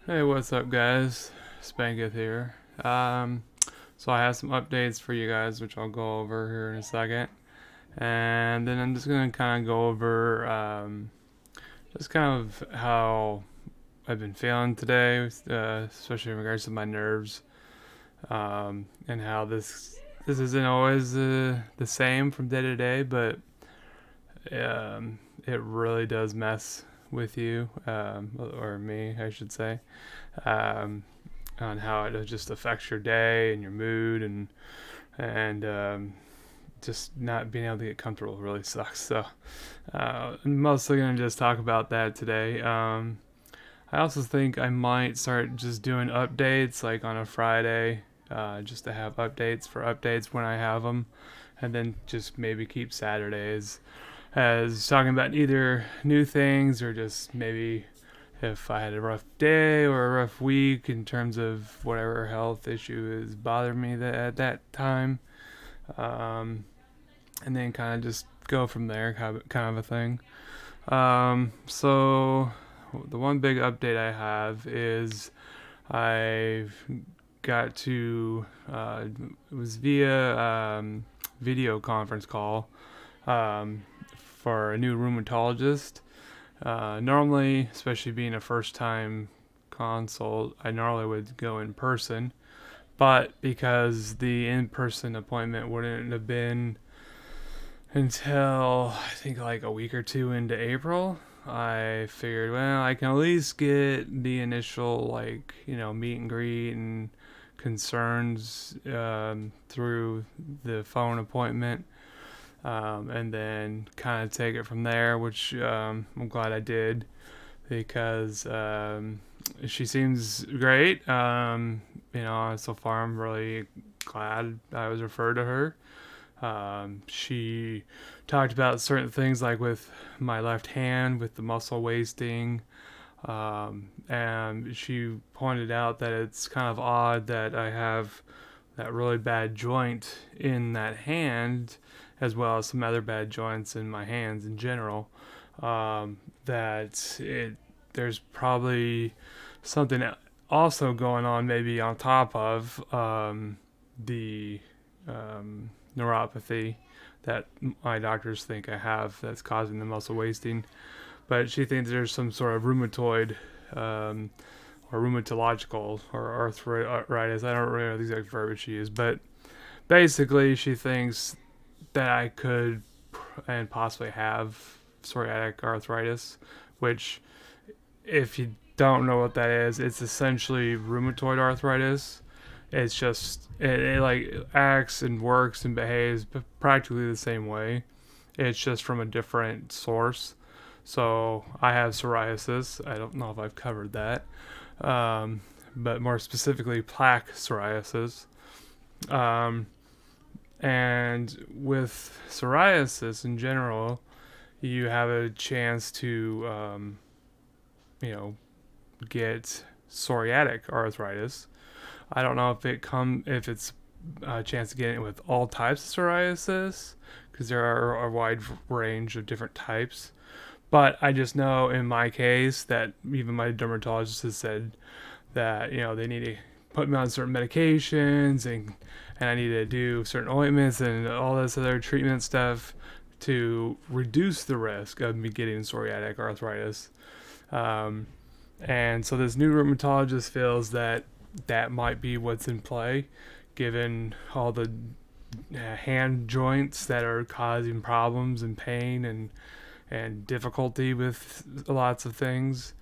Hey, what's up, guys? Spanketh here. So I have some updates for you guys, which I'll go over here in a second, and then I'm just gonna kind of go over just kind of how I've been feeling today, especially in regards to my nerves, and how this isn't always the same from day to day, but it really does mess with you, or me, I should say. Um, on how it just affects your day and your mood and just not being able to get comfortable really sucks. So I'm mostly gonna just talk about that today. I also think I might start just doing updates like on a Friday, just to have updates for updates when I have them, and then just maybe keep Saturdays as talking about either new things or just maybe if I had a rough day or a rough week in terms of whatever health issue is bothering me at that time, um, and then kind of just go from there, kind of a thing. So the one big update I have is I've got to it was via video conference call um, for a new rheumatologist. Normally, especially being a first time consult, I normally would go in person, but because the in person appointment wouldn't have been until I think like a week or two into April, I figured, well, I can at least get the initial, like, meet and greet and concerns through the phone appointment, and then kind of take it from there, which I'm glad I did because she seems great. So far I'm really glad I was referred to her. She talked about certain things like with my left hand, with the muscle wasting. And she pointed out that it's kind of odd that I have that really bad joint in that hand, as well as some other bad joints in my hands in general. That there's probably something also going on, maybe on top of the neuropathy that my doctors think I have that's causing the muscle wasting. But she thinks there's some sort of rheumatoid um, or rheumatological or arthritis. I don't really know the exact verbiage she used, but basically she thinks that I could and possibly have psoriatic arthritis, which, if you don't know what that is, it's essentially rheumatoid arthritis. It's just it like acts and works and behaves practically the same way. It's just from a different source. So I have psoriasis. I don't know if I've covered that, but more specifically, plaque psoriasis. Um, and with psoriasis in general, you have a chance to, you know, get psoriatic arthritis. I don't know if it's a chance to get it with all types of psoriasis because there are a wide range of different types. But I just know in my case that even my dermatologist has said that they need to put me on certain medications and I need to do certain ointments and all this other treatment stuff to reduce the risk of me getting psoriatic arthritis. Um, and so this new rheumatologist feels that that might be what's in play, given all the hand joints that are causing problems and pain and difficulty with lots of things.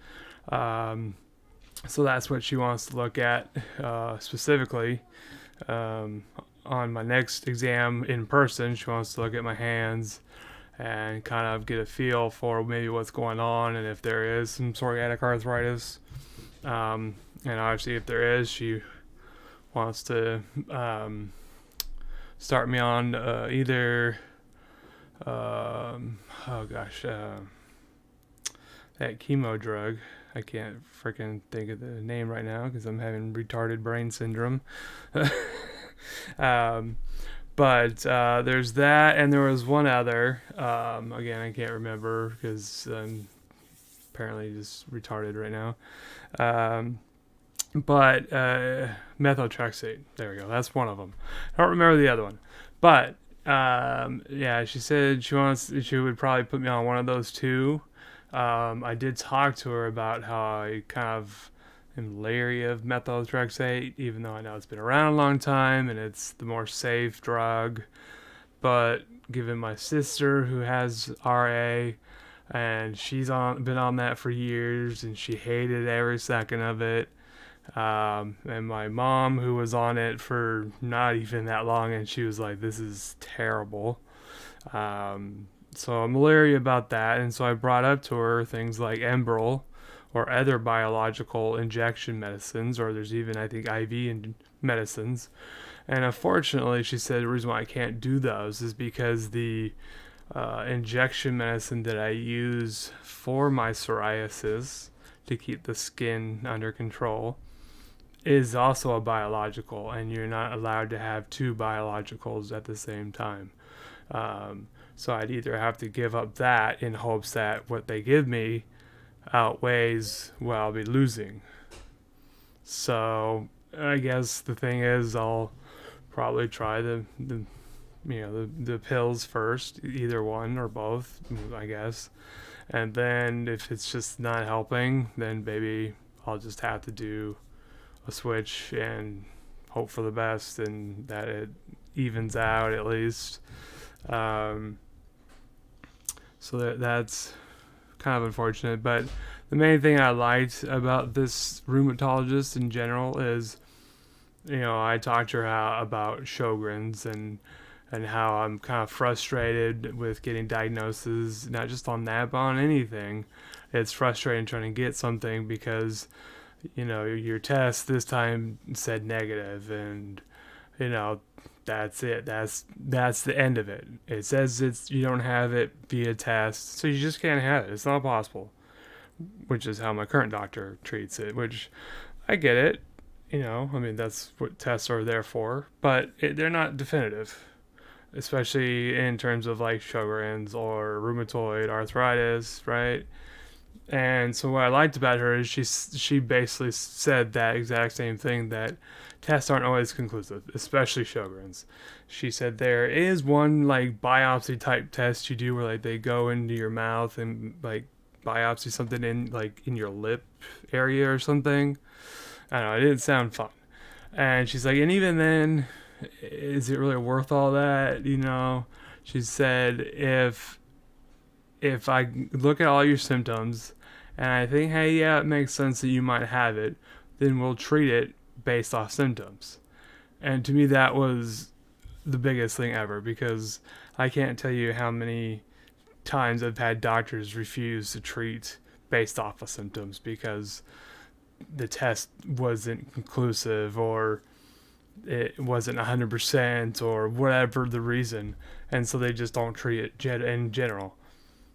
Um, so that's what she wants to look at specifically. Um, on my next exam in person, she wants to look at my hands and kind of get a feel for maybe what's going on and if there is some psoriatic arthritis. And obviously, if there is, she wants to start me on either, oh gosh, that chemo drug. I can't freaking think of the name right now because I'm having retarded brain syndrome. um, but there's that, and there was one other. Again, I can't remember because I'm apparently just retarded right now. But methotrexate, there we go. That's one of them. I don't remember the other one, but yeah, she said she would probably put me on one of those two. I did talk to her about how I kind of am leery of methotrexate, even though I know it's been around a long time and it's the more safe drug. But given my sister who has RA and she's been on that for years and she hated every second of it, and my mom who was on it for not even that long and she was like, this is terrible. So I'm leery about that, and so I brought up to her things like Enbrel or other biological injection medicines, or there's even, I think, IV medicines. And unfortunately, she said the reason why I can't do those is because the injection medicine that I use for my psoriasis to keep the skin under control is also a biological, and you're not allowed to have two biologicals at the same time. So I'd either have to give up that in hopes that what they give me outweighs what I'll be losing. So I guess the thing is, I'll probably try the pills first, either one or both, I guess. And then if it's just not helping, then maybe I'll just have to do a switch and hope for the best and that it evens out at least. Um, so that's kind of unfortunate. But the main thing I liked about this rheumatologist in general is, I talked to her about Sjogren's and how I'm kind of frustrated with getting diagnoses, not just on that, but on anything. It's frustrating trying to get something because, your test this time said negative, and, that's it. That's the end of it. It says you don't have it via test, so you just can't have it. It's not possible, which is how my current doctor treats it, which I get it. I mean, that's what tests are there for, but they're not definitive, especially in terms of like Sjogren's or rheumatoid arthritis, right? And so what I liked about her is she basically said that exact same thing, that tests aren't always conclusive, especially Sjogren's. She said there is one like biopsy type test you do where like they go into your mouth and like biopsy something in your lip area or something. I don't know, it didn't sound fun. And she's like, and even then, is it really worth all that? She said if I look at all your symptoms and I think, hey, yeah, it makes sense that you might have it, then we'll treat it based off symptoms. And to me, that was the biggest thing ever, because I can't tell you how many times I've had doctors refuse to treat based off of symptoms because the test wasn't conclusive or it wasn't 100% or whatever the reason. And so they just don't treat it in general.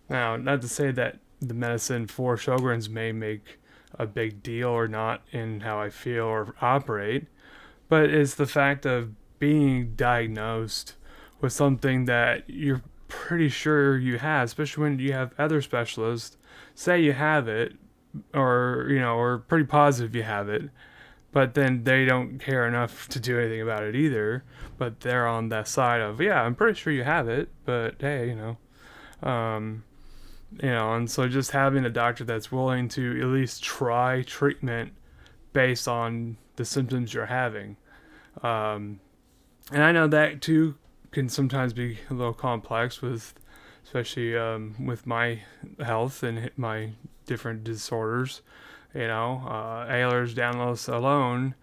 Now, not to say that the medicine for Sjogren's may make a big deal or not in how I feel or operate, but it's the fact of being diagnosed with something that you're pretty sure you have, especially when you have other specialists say you have it, or pretty positive you have it, but then they don't care enough to do anything about it either. But they're on that side of, yeah, I'm pretty sure you have it, but hey, um, and so just having a doctor that's willing to at least try treatment based on the symptoms you're having. Um, and I know that too can sometimes be a little complex especially with my health and my different disorders. Ehlers-Danlos alone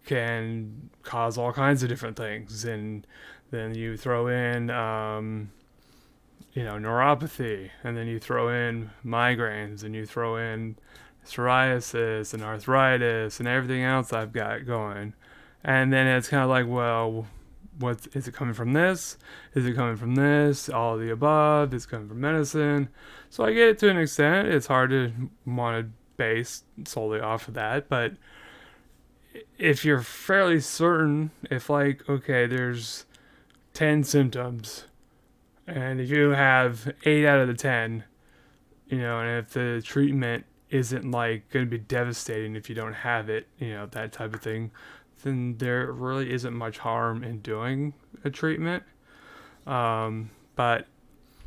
can cause all kinds of different things, and then you throw in neuropathy, and then you throw in migraines, and you throw in psoriasis and arthritis and everything else I've got going. And then it's kind of like, well, what is it coming from this? Is it coming from this? All of the above? Is it coming from medicine? So I get it to an extent. It's hard to want to base solely off of that, but if you're fairly certain, if like, okay, there's 10 symptoms, and if you have 8 out of the 10, and if the treatment isn't like going to be devastating if you don't have it, that type of thing, then there really isn't much harm in doing a treatment. But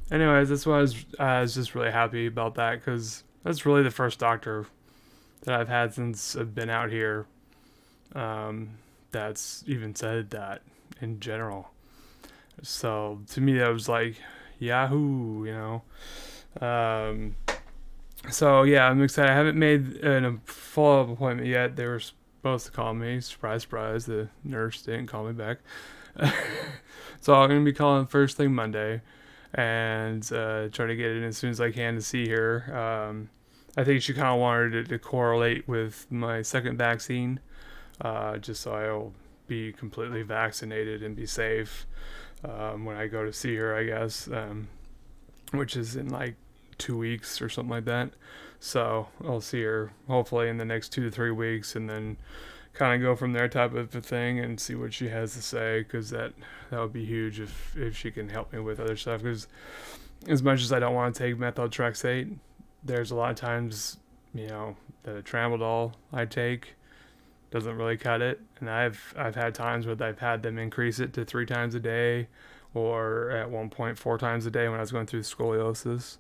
anyways, that's why I was just really happy about that, because that's really the first doctor that I've had since I've been out here, that's even said that in general. So to me, that was like Yahoo. Um, so yeah, I'm excited. I haven't made a follow-up appointment yet. They were supposed to call me. Surprise, surprise. The nurse didn't call me back. So I'm gonna be calling first thing Monday, and try to get it as soon as I can to see her. I think she kind of wanted it to correlate with my second vaccine, just so I'll be completely vaccinated and be safe when I go to see her, I guess, which is in like 2 weeks or something like that. So I'll see her hopefully in the next 2 to 3 weeks, and then kind of go from there, type of a thing, and see what she has to say, because that would be huge if she can help me with other stuff. Because as much as I don't want to take methotrexate, there's a lot of times, the tramadol I take doesn't really cut it, and I've had times where I've had them increase it to 3 times a day, or at one point 4 times a day when I was going through scoliosis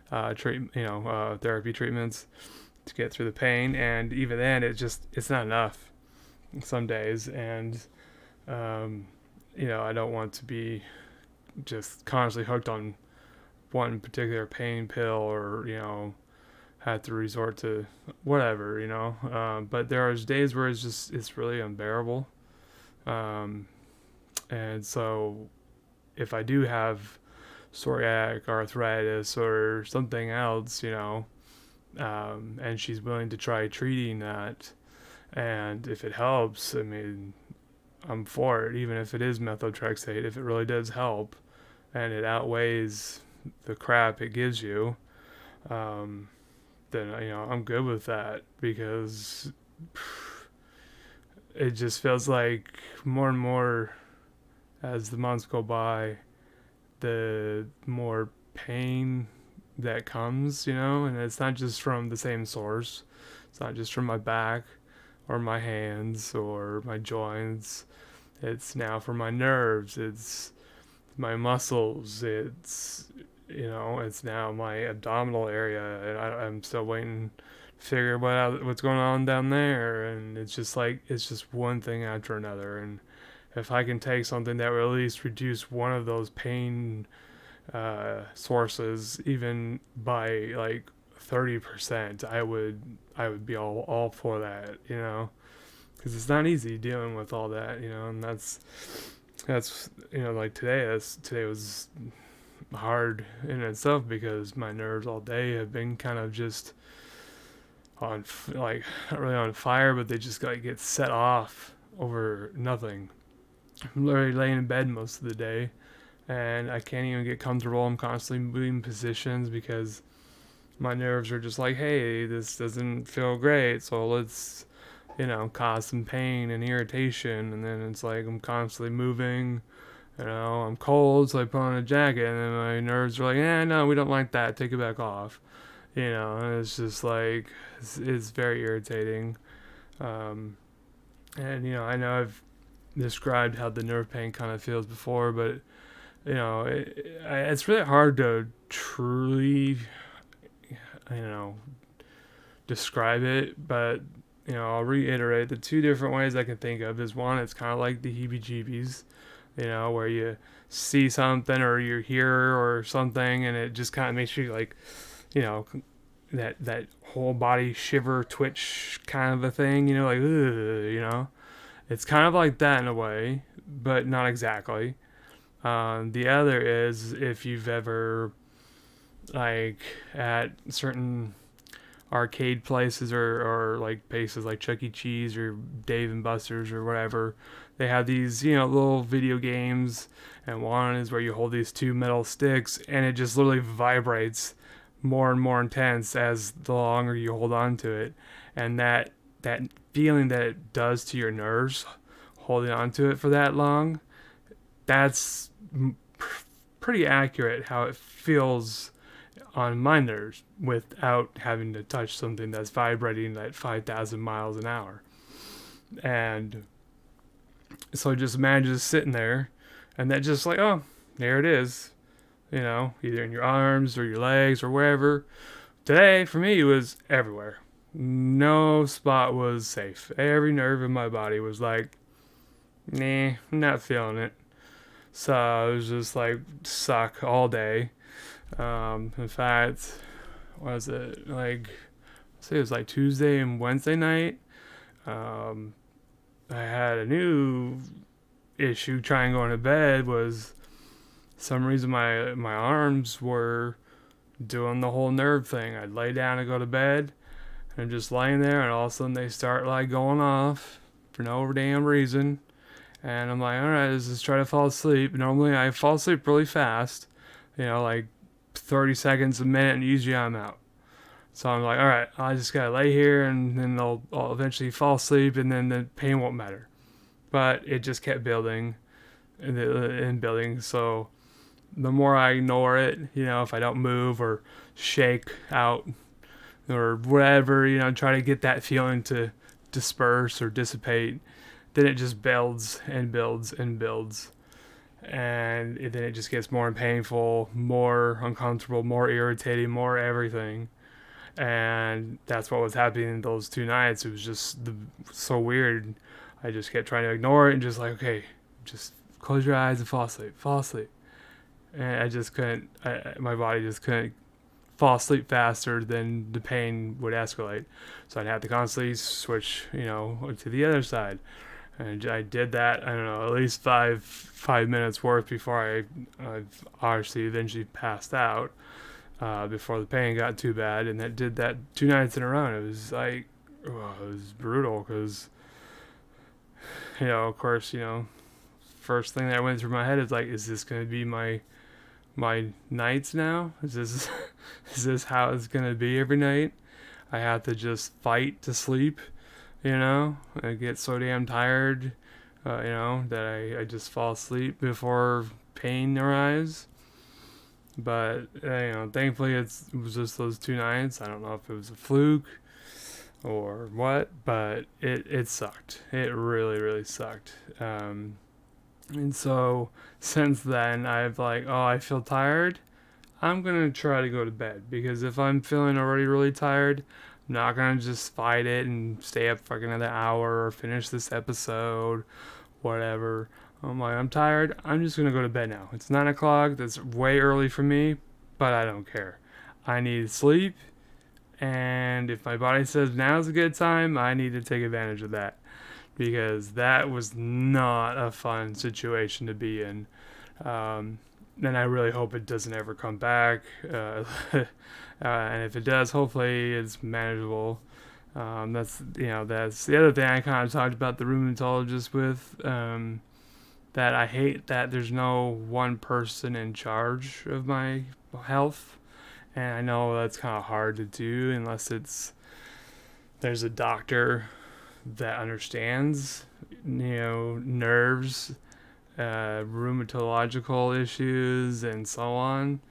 therapy treatments to get through the pain, and even then it's not enough some days, and I don't want to be just constantly hooked on one particular pain pill, or have to resort to whatever, but there are days where it's really unbearable, and so if I do have psoriatic arthritis or something else, and she's willing to try treating that, and if it helps, I mean, I'm for it, even if it is methotrexate. If it really does help and it outweighs the crap it gives you, then I'm good with that, because it just feels like more and more as the months go by, the more pain that comes, and it's not just from the same source. It's not just from my back or my hands or my joints. It's now from my nerves. It's my muscles. It's now my abdominal area, and I'm still waiting to figure what's going on down there. And it's just one thing after another. And if I can take something that will at least reduce one of those pain sources, even by like 30%, I would be all for that, because it's not easy dealing with all that, and that's like today was hard in itself, because my nerves all day have been kind of just on, like, not really on fire, but they just get set off over nothing. I'm literally laying in bed most of the day, and I can't even get comfortable. I'm constantly moving positions because my nerves are just like, hey, this doesn't feel great, so let's cause some pain and irritation. And then it's like I'm constantly moving, I'm cold, so I put on a jacket, and then my nerves are like, no, we don't like that, take it back off, and it's just like, it's very irritating. And I know I've described how the nerve pain kind of feels before, but it's really hard to truly describe it. But I'll reiterate, the two different ways I can think of is, one, it's kind of like the heebie-jeebies, where you see something or you hear or something, and it just kind of makes you like, that whole body shiver, twitch kind of a thing, like, ugh, it's kind of like that in a way, but not exactly. The other is, if you've ever, like, at certain arcade places, or like places like Chuck E. Cheese or Dave and Buster's or whatever, they have these, little video games, and one is where you hold these two metal sticks, and it just literally vibrates more and more intense as the longer you hold on to it. And that feeling that it does to your nerves, holding on to it for that long, that's pretty accurate how it feels on my nerves without having to touch something that's vibrating at 5,000 miles an hour. And so just imagine just sitting there and that just like, oh, there it is, either in your arms or your legs or wherever. Today, for me, it was everywhere. No spot was safe. Every nerve in my body was like, nah, I'm not feeling it. So it was just like suck all day. In fact, was it like, say it was like Tuesday and Wednesday night. Um, I had a new issue trying going to bed. Was some reason my arms were doing the whole nerve thing. I'd lay down and go to bed, and I'm just laying there, and all of a sudden they start like going off for no damn reason. And I'm like, all right, let's just try to fall asleep. Normally I fall asleep really fast, like 30 seconds a minute, and usually I'm out. So I'm like, all right, I just gotta lay here, and then I'll eventually fall asleep, and then the pain won't matter. But it just kept building and building. So the more I ignore it, if I don't move or shake out or whatever, try to get that feeling to disperse or dissipate, then it just builds and builds and builds. And then it just gets more painful, more uncomfortable, more irritating, more everything. And that's what was happening those 2 nights. It was just so weird. I just kept trying to ignore it and just like, okay, just close your eyes and fall asleep, fall asleep. And I just couldn't, my body just couldn't fall asleep faster than the pain would escalate. So I'd have to constantly switch, to the other side. And I did that, I don't know, at least five minutes worth before I obviously eventually passed out, before the pain got too bad. And that did that 2 nights in a row. And it was like, oh, it was brutal because, of course, first thing that went through my head is like, is this going to be my nights now? Is this is this how it's going to be every night? I have to just fight to sleep, I get so damn tired, that I just fall asleep before pain arrives. But, thankfully it was just those 2 nights. I don't know if it was a fluke or what, but it sucked. It really, really sucked. And so since then, I've like, oh, I feel tired. I'm going to try to go to bed because if I'm feeling already really tired, I'm not going to just fight it and stay up for like another hour or finish this episode, whatever. I'm like, I'm tired. I'm just going to go to bed now. It's 9 o'clock. That's way early for me, but I don't care. I need sleep. And if my body says now's a good time, I need to take advantage of that because that was not a fun situation to be in. And I really hope it doesn't ever come back. And if it does, hopefully it's manageable. That's the other thing I kind of talked about the rheumatologist with. That I hate that there's no one person in charge of my health, and I know that's kind of hard to do unless there's a doctor that understands, nerves, rheumatological issues, and so on.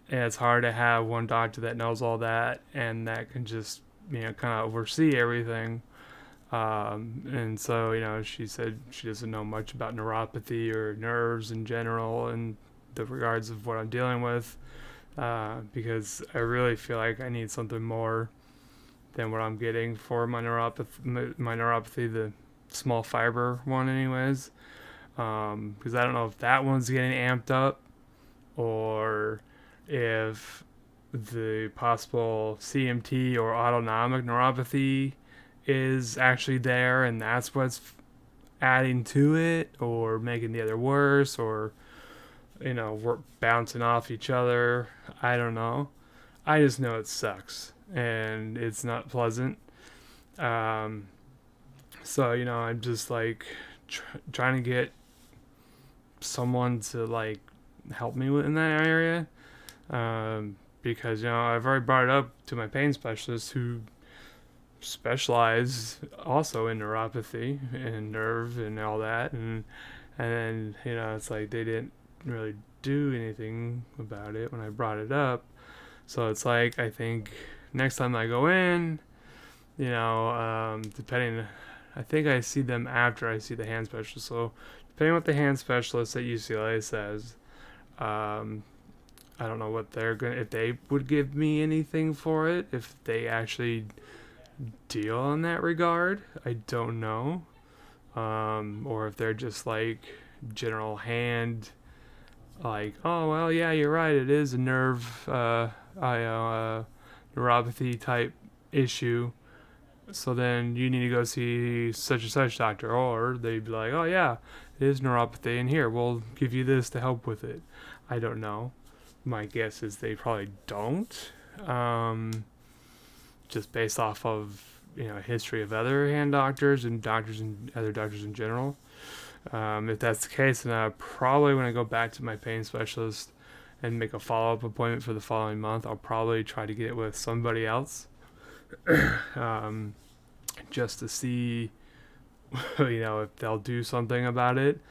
And it's hard to have one doctor that knows all that and that can just, kind of oversee everything. And so, she said she doesn't know much about neuropathy or nerves in general and the regards of what I'm dealing with, because I really feel like I need something more than what I'm getting for my neuropathy, the small fiber one anyways. Because I don't know if that one's getting amped up or if the possible CMT or autonomic neuropathy is actually there and that's what's adding to it or making the other worse, or we're bouncing off each other. I don't know. I just know it sucks and it's not pleasant. So I'm just like trying to get someone to like help me in that area, because I've already brought it up to my pain specialist who specialize also in neuropathy and nerve and all that, and then it's like they didn't really do anything about it when I brought it up. So it's like, I think next time I go in, depending, I think I see them after I see the hand specialist. So depending on what the hand specialist at UCLA says, um, I don't know what they're gonna, if they would give me anything for it, if they actually deal in that regard. I don't know, or if they're just like general hand, like, oh well, yeah, you're right, it is a neuropathy type issue. So then you need to go see such and such doctor, or they'd be like, oh yeah, it is neuropathy, and here we'll give you this to help with it. I don't know. My guess is they probably don't, just based off of history of other hand doctors and doctors and other doctors in general. If that's the case, then I probably, when I go back to my pain specialist and make a follow-up appointment for the following month, I'll probably try to get it with somebody else, um, just to see, if they'll do something about it.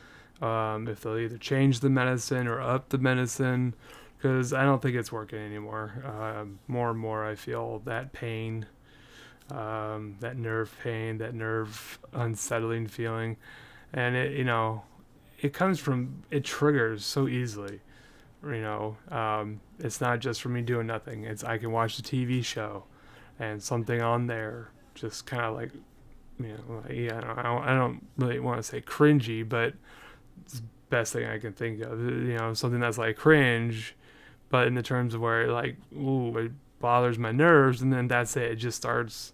If they'll either change the medicine or up the medicine, because I don't think it's working anymore. More and more, I feel that pain, that nerve pain, that nerve unsettling feeling, and it comes from, it triggers so easily. It's not just for me doing nothing. It's, I can watch a TV show, and something on there just kind of like, I don't really want to say cringy, but it's the best thing I can think of. Something that's like cringe, but in the terms of where like, ooh, it bothers my nerves, and then that's it. It just starts,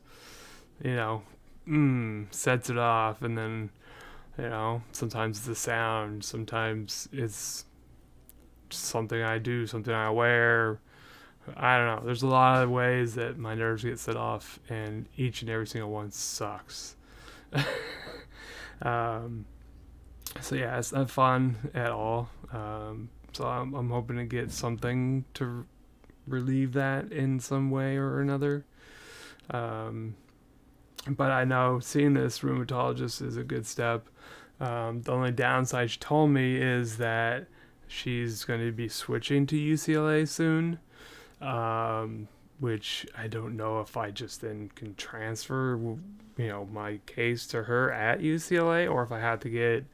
sets it off, and then sometimes it's the sound, sometimes it's something I do, something I wear. I don't know. There's a lot of ways that my nerves get set off, and each and every single one sucks. um, so yeah, it's not fun at all. So I'm hoping to get something to relieve that in some way or another. But I know seeing this rheumatologist is a good step. The only downside she told me is that she's going to be switching to UCLA soon, which I don't know if I just then can transfer, my case to her at UCLA, or if I have to get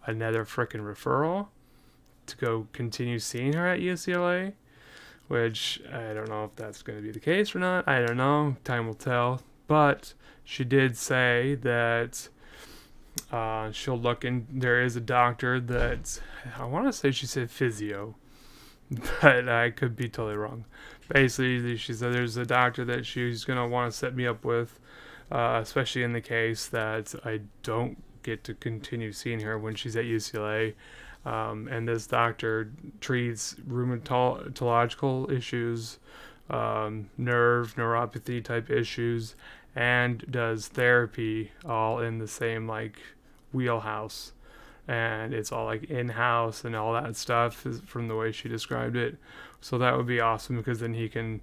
another freaking referral to go continue seeing her at UCLA, which I don't know if that's going to be the case or not. I don't know. Time will tell. But she did say that she'll look in. There is a doctor that, I want to say she said physio, but I could be totally wrong. Basically, she said there's a doctor that she's going to want to set me up with, especially in the case that I don't get to continue seeing her when she's at UCLA. And this doctor treats rheumatological issues, neuropathy type issues, and does therapy all in the same like wheelhouse. And it's all like in-house and all that stuff from the way she described it. So that would be awesome, because then he can,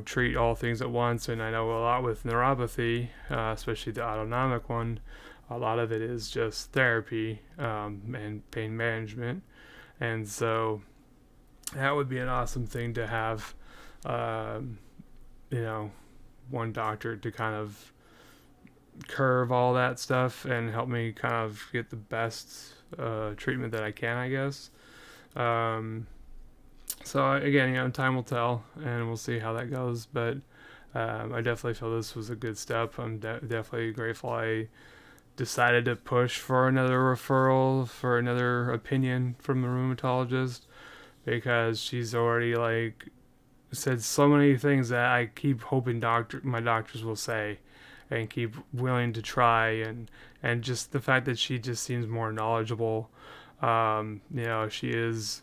treat all things at once. And I know a lot with neuropathy, especially the autonomic one, a lot of it is just therapy, and pain management. And so that would be an awesome thing to have, one doctor to kind of curve all that stuff and help me kind of get the best treatment that I can, I guess. So again, time will tell, and we'll see how that goes. But I definitely feel this was a good step. I'm definitely grateful I decided to push for another referral, for another opinion from a rheumatologist, because she's already like said so many things that I keep hoping my doctors will say, and keep willing to try, and just the fact that she just seems more knowledgeable. She is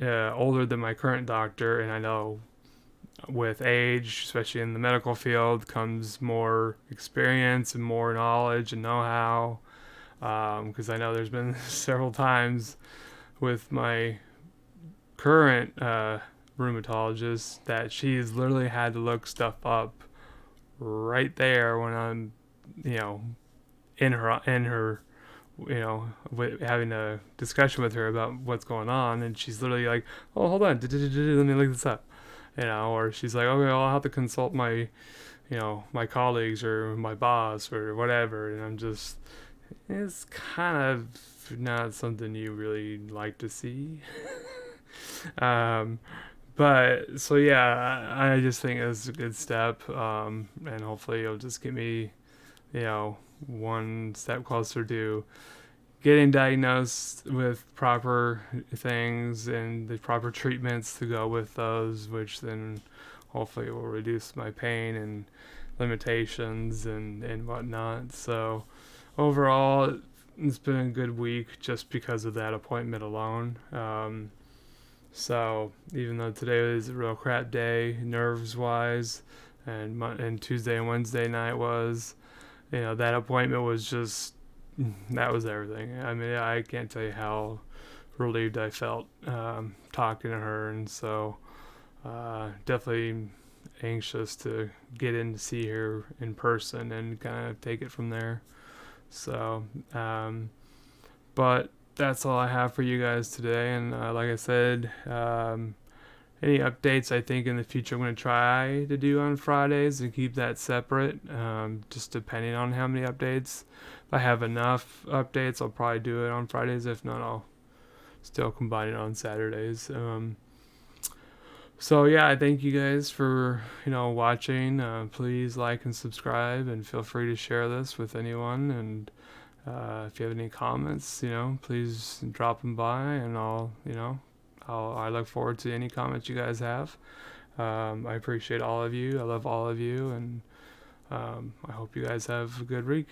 older than my current doctor, and I know with age, especially in the medical field, comes more experience and more knowledge and know-how. Because I know there's been several times with my current rheumatologist that she's literally had to look stuff up right there when I'm, in her, having a discussion with her about what's going on, and she's literally like, "Oh, hold on, let me look this up." or she's like, okay, well, I'll have to consult my colleagues or my boss or whatever, and I'm just, it's kind of not something you really like to see. um, but so yeah, I just think it's a good step, and hopefully it'll just get me, you know, one step closer to getting diagnosed with proper things and the proper treatments to go with those, which then hopefully will reduce my pain and limitations and whatnot. So overall, it's been a good week just because of that appointment alone. So even though today was a real crap day, nerves wise, and Tuesday and Wednesday night was, that appointment was just, that was everything. I mean, I can't tell you how relieved I felt talking to her, and so definitely anxious to get in to see her in person and kind of take it from there. So, but that's all I have for you guys today. And like I said, any updates I think in the future I'm going to try to do on Fridays and keep that separate, just depending on how many updates. If I have enough updates, I'll probably do it on Fridays. If not, I'll still combine it on Saturdays. So yeah, I thank you guys for watching. Please like and subscribe, and feel free to share this with anyone. And if you have any comments, please drop them by, and I look forward to any comments you guys have. I appreciate all of you. I love all of you, and I hope you guys have a good week.